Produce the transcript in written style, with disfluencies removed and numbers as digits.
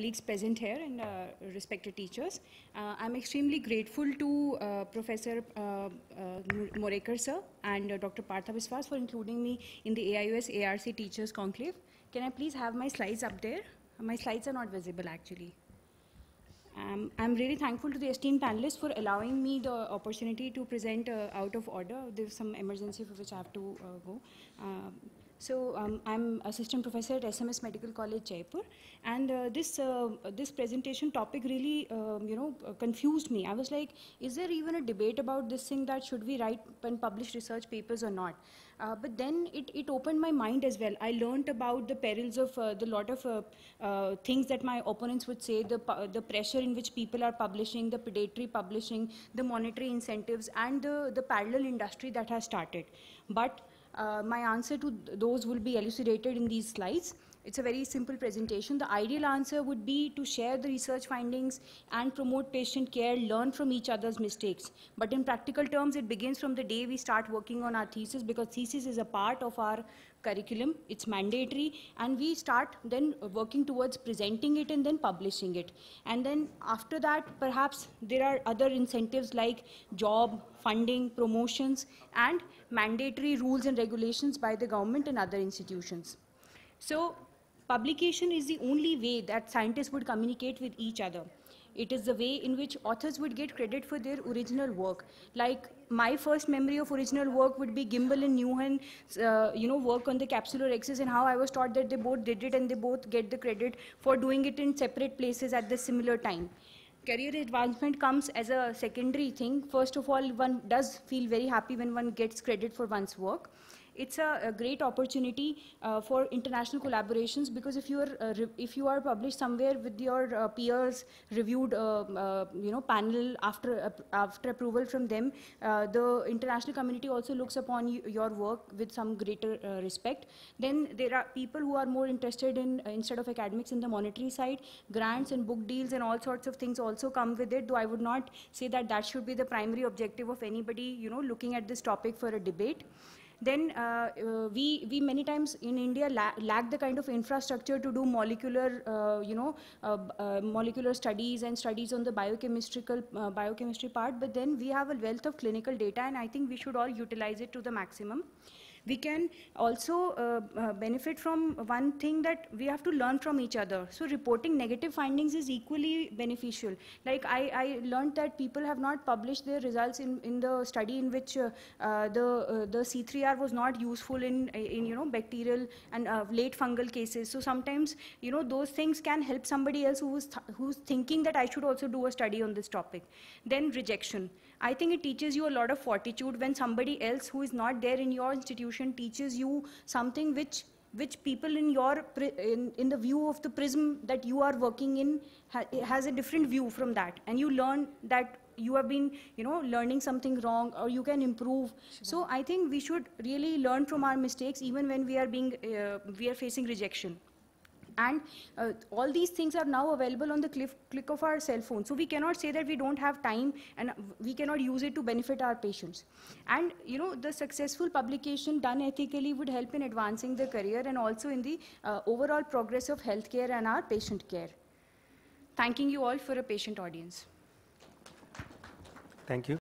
colleagues present here and respected teachers. I'm extremely grateful to Professor Morekar sir and Dr. Partha Biswas for including me in the AIUS ARC Teachers Conclave. Can I please have my slides up there? My slides are not visible actually. I'm really thankful to the esteemed panelists for allowing me the opportunity to present out of order. There's some emergency for which I have to go. I'm assistant professor at SMS Medical College, Jaipur, and this presentation topic really, confused me. I was like, is there even a debate about this thing that should we write and publish research papers or not? But then it opened my mind as well. I learned about the perils of the lot of things that my opponents would say, the pressure in which people are publishing, the predatory publishing, the monetary incentives, and the parallel industry that has started. But my answer to those will be elucidated in these slides. It's a very simple presentation. The ideal answer would be to share the research findings and promote patient care, learn from each other's mistakes. But in practical terms, it begins from the day we start working on our thesis, because thesis is a part of our curriculum. It's mandatory, and we start then working towards presenting it and then publishing it. And then after that, perhaps there are other incentives like job, funding, promotions, and mandatory rules and regulations by the government and other institutions. So publication is the only way that scientists would communicate with each other. It is the way in which authors would get credit for their original work. Like my first memory of original work would be Gimbel and Newhan, work on the capsular X's, and how I was taught that they both did it and they both get the credit for doing it in separate places at the similar time. Career advancement comes as a secondary thing. First of all, one does feel very happy when one gets credit for one's work. It's a great opportunity for international collaborations, because if you are published somewhere with your peers, reviewed panel after approval from them, the international community also looks upon your work with some greater respect. Then there are people who are more interested in, instead of academics, in the monetary side. Grants and book deals and all sorts of things also come with it, though I would not say that that should be the primary objective of anybody looking at this topic for a debate. Then we many times in India lack the kind of infrastructure to do molecular, molecular studies and studies on the biochemistry part. But then we have a wealth of clinical data, and I think we should all utilize it to the maximum. We can also benefit from one thing, that we have to learn from each other. So reporting negative findings is equally beneficial. Like I learned that people have not published their results in the study in which the C3R was not useful in bacterial and late fungal cases. So sometimes those things can help somebody else who's thinking that I should also do a study on this topic. Then rejection. I think it teaches you a lot of fortitude when somebody else who is not there in your institution teaches you something which people in the view of the prism that you are working in has a different view from that, and you learn that you have been learning something wrong, or you can improve. So I think we should really learn from our mistakes, even when we are facing rejection. And all these things are now available on the click of our cell phone. So we cannot say that we don't have time and we cannot use it to benefit our patients. And the successful publication done ethically would help in advancing the career and also in the overall progress of healthcare and our patient care. Thanking you all for a patient audience. Thank you.